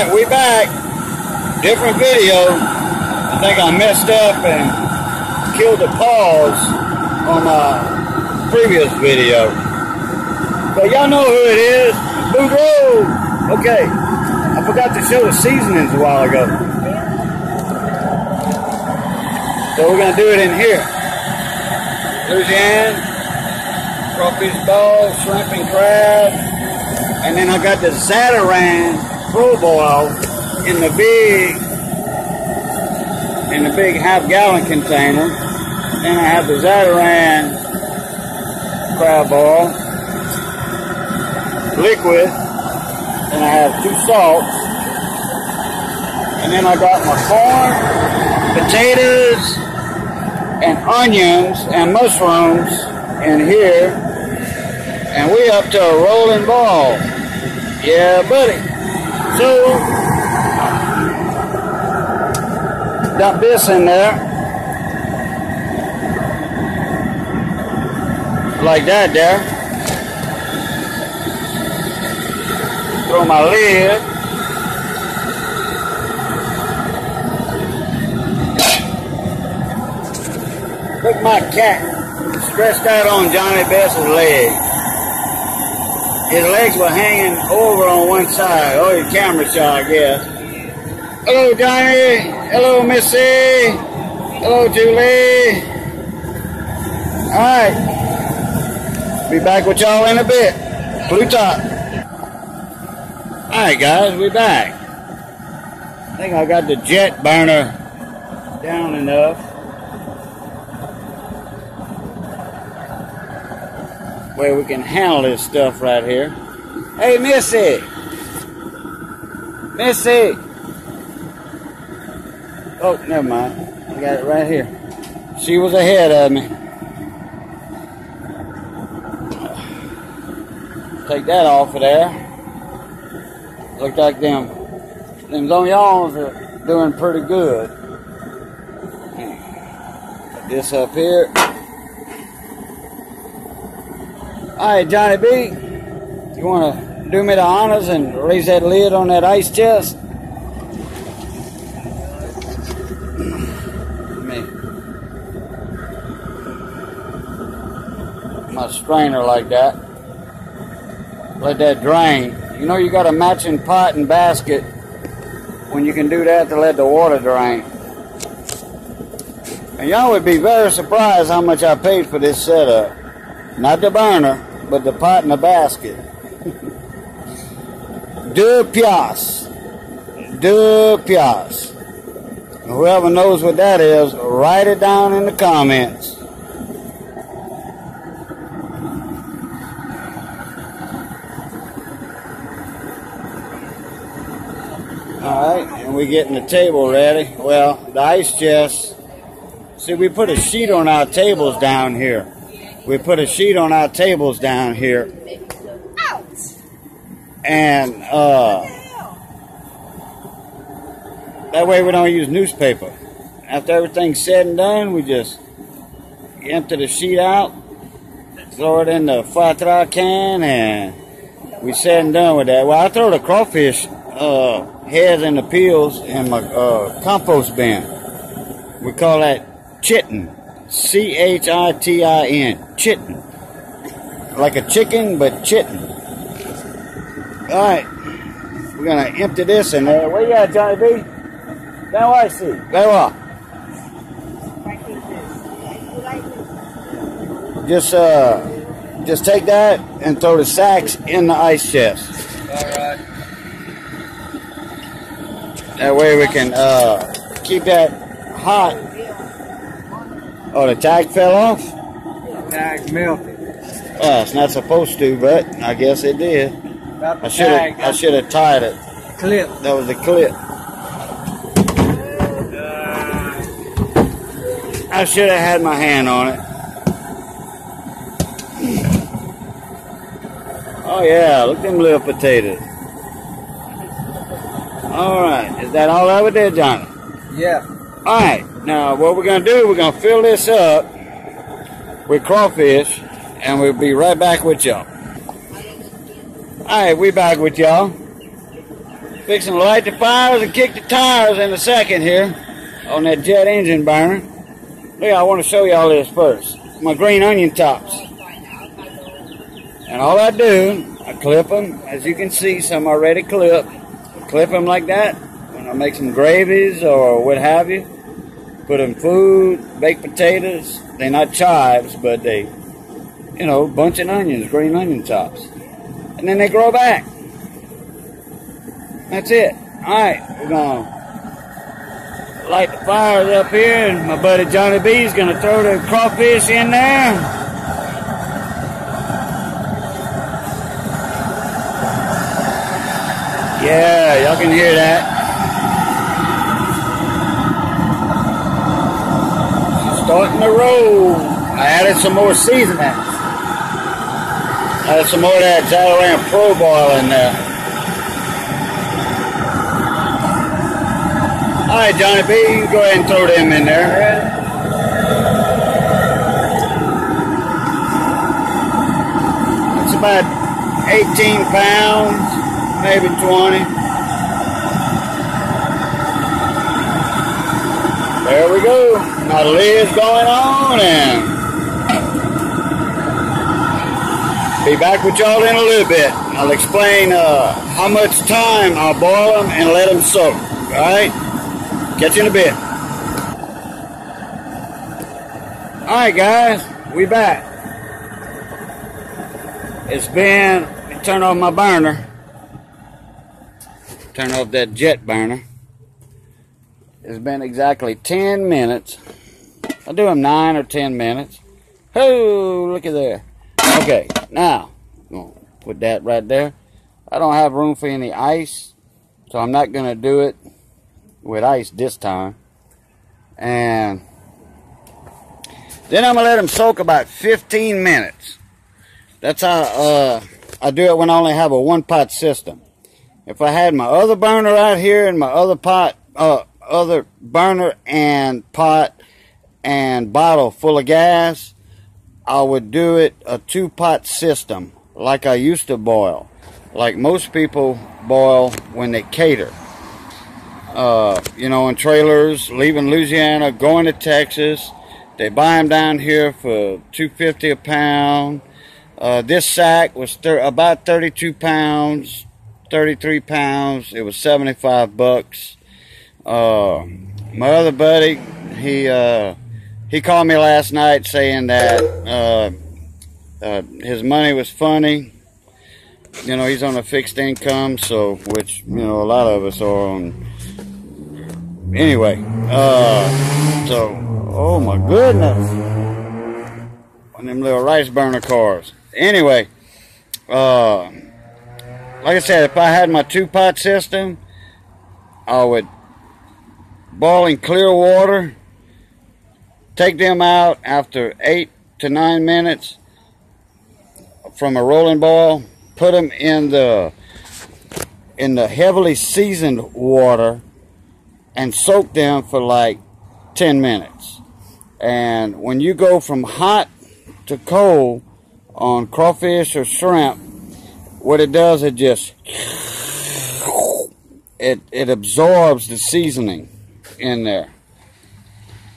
Alright, we back. Different video. I think I messed up and killed the pause on my previous video. But y'all know who it is. Boudreaux. Okay. I forgot to show the seasonings a while ago. So we're going to do it in here. Louisiana, crawfish ball, shrimp and crab. And then I got the Zatarain Pro Boil in the big half-gallon container. Then I have the Zatarain crab boil, liquid. And I have 2 salts. And then I got my corn, potatoes, and onions and mushrooms in here. And we up to a rolling ball. Yeah, buddy. So, got this in there. Like that there. Throw my lid. Look at my cat. Stretched out on Johnny Best's leg. His legs were hanging over on one side. Oh, your camera shot, I guess. Hello, Johnny. Hello, Missy. Hello, Julie. All right. Be back with y'all in a bit. Blue top. All right, guys, we back. I think I got the jet burner down enough. Where we can handle this stuff right here. Hey, Missy! Missy! Oh, never mind. I got it right here. She was ahead of me. Take that off of there. Look like them zonyons are doing pretty good. Put this up here. Alright, Johnny B, you want to do me the honors and raise that lid on that ice chest? My strainer like that. Let that drain. You know you got a matching pot and basket when you can do that to let the water drain. And y'all would be very surprised how much I paid for this setup. Not the burner, but the pot and the basket. 2 piastres. 2 piastres. Whoever knows what that is, write it down in the comments. Alright, and we're getting the table ready. Well, the ice chest. See, we put a sheet on our tables down here. We put a sheet on our tables down here. And that way we don't use newspaper. After everything's said and done, we just empty the sheet out, throw it in the fatra can, and we said and done with that. Well, I throw the crawfish heads and the peels in my compost bin. We call that chittin. C-H-I-T-I-N. Chittin. Like a chicken, but chittin. Alright. We're going to empty this in there. Where you at, Johnny B? Now I see. There we are. Just take that and throw the sacks in the ice chest. Alright. That way we can keep that hot. Oh, the tag fell off? The tag melted. Well, it's not supposed to, but I guess it did. I should have tied it. Clip. That was the clip. I should have had my hand on it. Oh yeah, look at them little potatoes. Alright, is that all over there, Johnny? Yeah. Alright, now what we're going to do, we're going to fill this up with crawfish, and we'll be right back with y'all. Alright, we back with y'all. Fixing to light the fires and kick the tires in a second here on that jet engine burner. Look, I want to show y'all this first. My green onion tops. And all I do, I clip them. As you can see, some already clipped. Clip them like that when I make some gravies or what have you. Put in food, baked potatoes. They're not chives, but they, you know, bunch of onions, green onion tops. And then they grow back. That's it. Alright, we're going to light the fires up here, and my buddy Johnny B is going to throw the crawfish in there. Yeah, y'all can hear that. She's starting to roll. I added some more seasoning. Added some more of that Jolly Pro Boil in there. Alright, Johnny B, you can go ahead and throw them in there. It's about 18 pounds, maybe 20. There we go. Now the lid's going on, and be back with y'all in a little bit. I'll explain how much time I'll boil them and let them soak. Alright? Catch you in a bit. Alright guys, we back. It's been, turn off my burner. Turn off that jet burner. It's been exactly 10 minutes. I'll do them 9 or 10 minutes. Oh, look at there. Okay, now, I'm going to put that right there. I don't have room for any ice, so I'm not going to do it with ice this time. And then I'm going to let them soak about 15 minutes. That's how I do it when I only have a one-pot system. If I had my other burner out here and my other pot, other burner and pot and bottle full of gas, I would do it a two-pot system like I used to boil. Like most people boil when they cater. You know, in trailers, leaving Louisiana, going to Texas. They buy them down here for $2.50 a pound. This sack was about 32 pounds, 33 pounds. It was 75 bucks. My other buddy, he called me last night saying that his money was funny. You know, he's on a fixed income, so, which, you know, a lot of us are on. Anyway, so, oh my goodness. One of them little rice burner cars. Anyway, like I said, if I had my two-pot system, I would boil in clear water, take them out after 8 to 9 minutes from a rolling boil, put them in the heavily seasoned water, and soak them for like 10 minutes. And when you go from hot to cold on crawfish or shrimp, what it does, it just it absorbs the seasoning in there.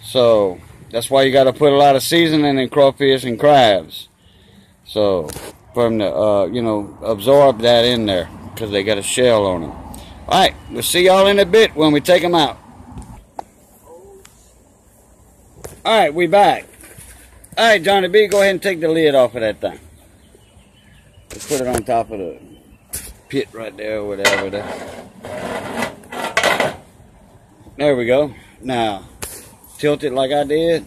So that's why you got to put a lot of seasoning in crawfish and crabs, so for them to you know, absorb that in there, because they got a shell on them. Alright, we'll see y'all in a bit when we take them out. Alright, we back. Alright, Johnny B, go ahead and take the lid off of that thing. Let's put it on top of the pit right there, or whatever there. There we go. Now, tilt it like I did.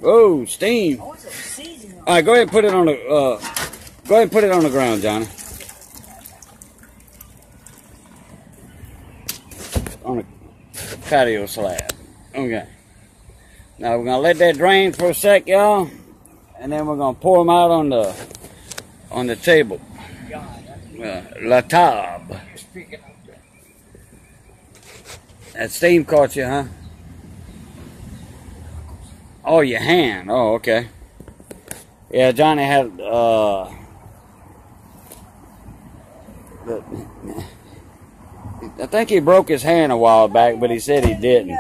Oh, steam. Alright, go ahead and put it on the go ahead and put it on the ground, Johnny. On a patio slab. Okay. Now we're gonna let that drain for a sec, y'all, and then we're gonna pour them out on the table. La table. That steam caught you, huh? Oh, your hand. Oh, okay. Yeah, Johnny had I think he broke his hand a while back, but he said he didn't.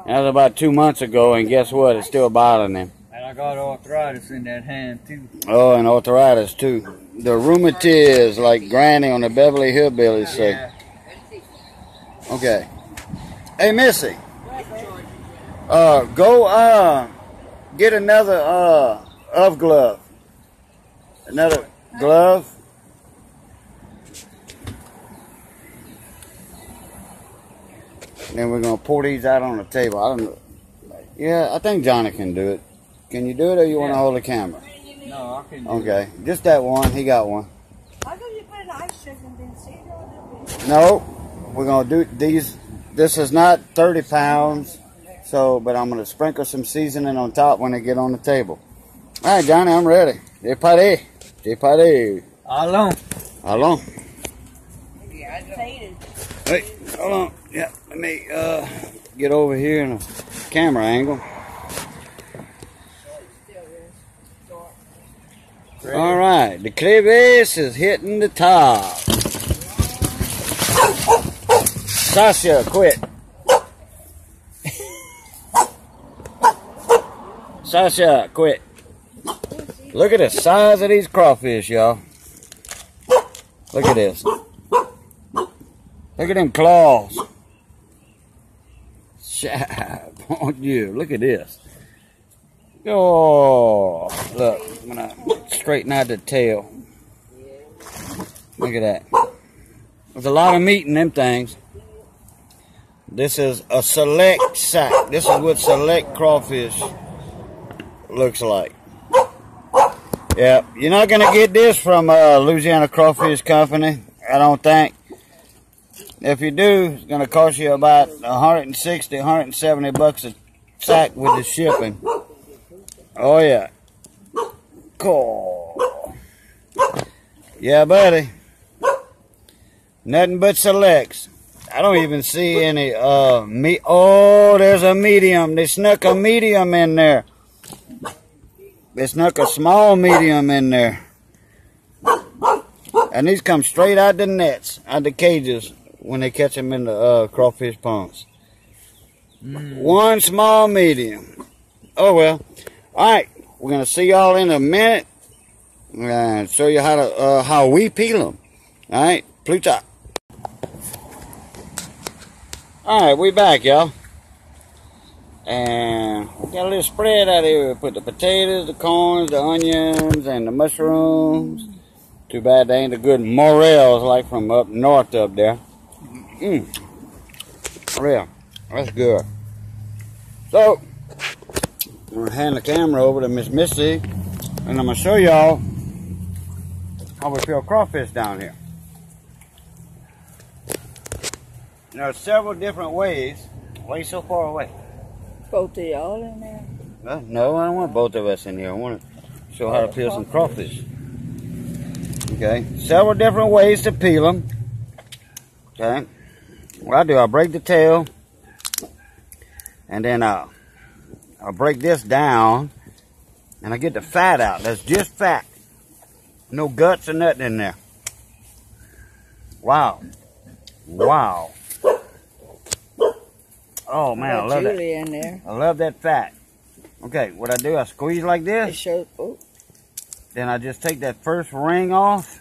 That was about 2 months ago, and guess what? It's still bothering him. And I got arthritis in that hand too. Oh, and arthritis too. The rheumatiz, like Granny on the Beverly Hillbillies say. Yeah. Okay. Hey, Missy. Go get another glove. Another glove. Then we're gonna pour these out on the table. I don't know. Yeah, I think Johnny can do it. Can you do it, or you want to hold the camera? No, I can do Okay, it. just that one. He got one. I thought you put an ice chest and then see it. No, we're gonna do these. This is not 30 pounds, so but I'm gonna sprinkle some seasoning on top when they get on the table. All right, Johnny, I'm ready. De party, de party. Alone. Along. Faded. Hey, hold on. Yeah, let me get over here in a camera angle. All right, the crevice is hitting the top. Sasha, quit. Sasha, quit. Look at the size of these crawfish, y'all. Look at this. Look at them claws. Sharp on you. Look at this. Oh, look. I'm going to straighten out the tail. Look at that. There's a lot of meat in them things. This is a select sack. This is what select crawfish looks like. Yeah, you're not going to get this from Louisiana Crawfish Company, I don't think. If you do, it's going to cost you about 160, 170 bucks a sack with the shipping. Oh, yeah. Cool. Yeah, buddy. Nothing but selects. I don't even see any meat. Oh, there's a medium. They snuck a medium in there. They snuck a small medium in there. And these come straight out the nets, out the cages, when they catch them in the crawfish ponds. One small medium. Oh, well. All right. We're going to see y'all in a minute. And show you how we peel them. All right. Pluto. All right. We back, y'all. And we got a little spread out here. We put the potatoes, the corns, the onions, and the mushrooms. Too bad they ain't the good morels like from up north up there. Real. That's good. So, I'm going to hand the camera over to Miss Missy, and I'm going to show y'all how we peel crawfish down here. There are several different ways. Why are you so far away? Both of y'all in there? No, I don't want both of us in here. I want to show how to peel some crawfish. Okay, several different ways to peel them. Okay, what I do, I break the tail, and then I'll break this down, and I get the fat out. That's just fat. No guts or nothing in there. Wow. Wow. Oh man, I love that. In there. I love that fat. Okay, what I do, I squeeze like this. Oh. Then I just take that first ring off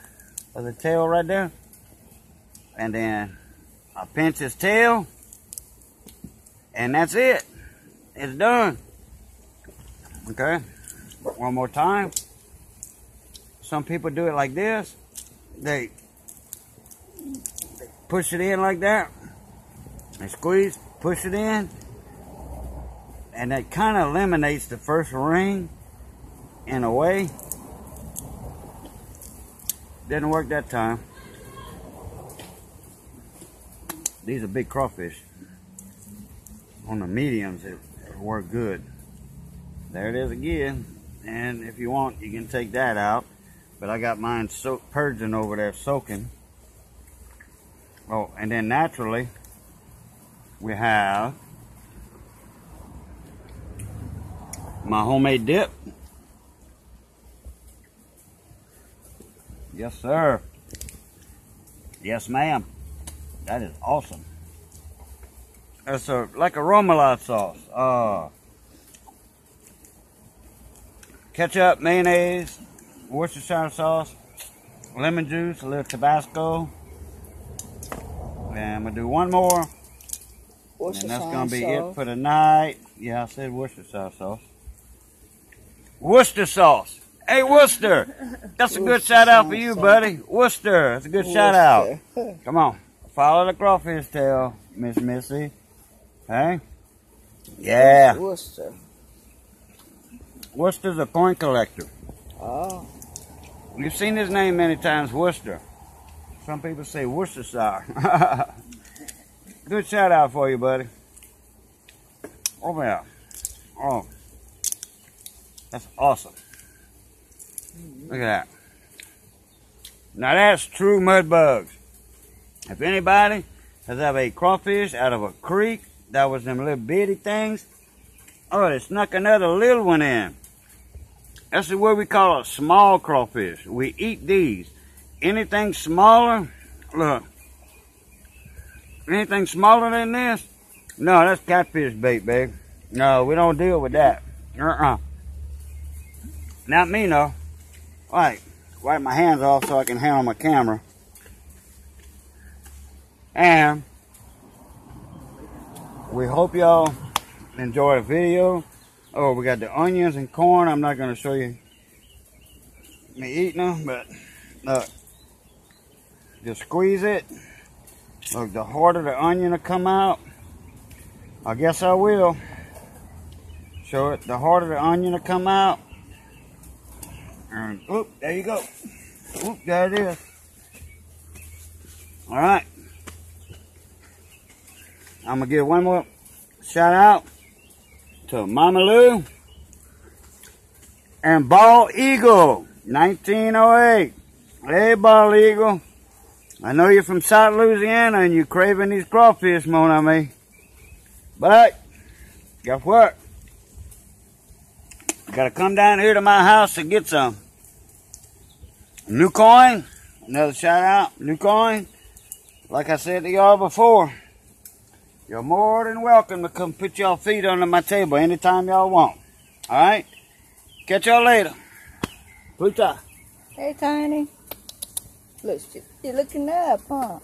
of the tail right there. And then I pinch his tail. And that's it. It's done. Okay. One more time. Some people do it like this. They push it in like that. They squeeze, push it in. And that kind of eliminates the first ring in a way. Didn't work that time. These are big crawfish. On the mediums, it worked good. There it is again. And if you want, you can take that out. But I got mine purging over there, soaking. Oh, and then naturally, we have my homemade dip. Yes, sir. Yes, ma'am. That is awesome. That's like a remoulade sauce. Ketchup, mayonnaise, Worcestershire sauce, lemon juice, a little Tabasco. And I'm going to do one more. And that's going to be it for the night. Yeah, I said Worcestershire sauce. Worcester sauce. Hey, Worcester. That's a good shout out for you, buddy. Worcester. That's a good shout out. Come on. Follow the crawfish tail, Miss Missy. Hey? Yeah. Worcester. Worcester's a coin collector. Oh. You've seen his name many times, Worcester. Some people say Worcestershire. Good shout out for you, buddy. Oh, yeah. Oh. That's awesome. Look at that. Now that's true mud bugs. If anybody has ever ate crawfish out of a creek, that was them little bitty things. Oh, they snuck another little one in. That's what we call a small crawfish. We eat these. Anything smaller, look. Anything smaller than this? No, that's catfish bait, babe. No, we don't deal with that. Not me, no. All right, wipe my hands off so I can handle my camera. And we hope y'all enjoy the video. Oh, we got the onions and corn. I'm not going to show you me eating them, but look. Just squeeze it. Look, the harder the onion will come out. I guess I will. Show it. The harder the onion will come out. And, oop, there you go. Oop, there it is. All right. I'm going to give one more shout out to Mama Lou and Bald Eagle, 1908. Hey, Bald Eagle. I know you're from South Louisiana and you're craving these crawfish, mon ami. But, guess what? You gotta come down here to my house to get some. New coin, another shout out, new coin. Like I said to y'all before, you're more than welcome to come put your feet under my table anytime y'all want. Alright? Catch y'all later. Pluta. Hey, Tiny. Look, you're looking up, huh?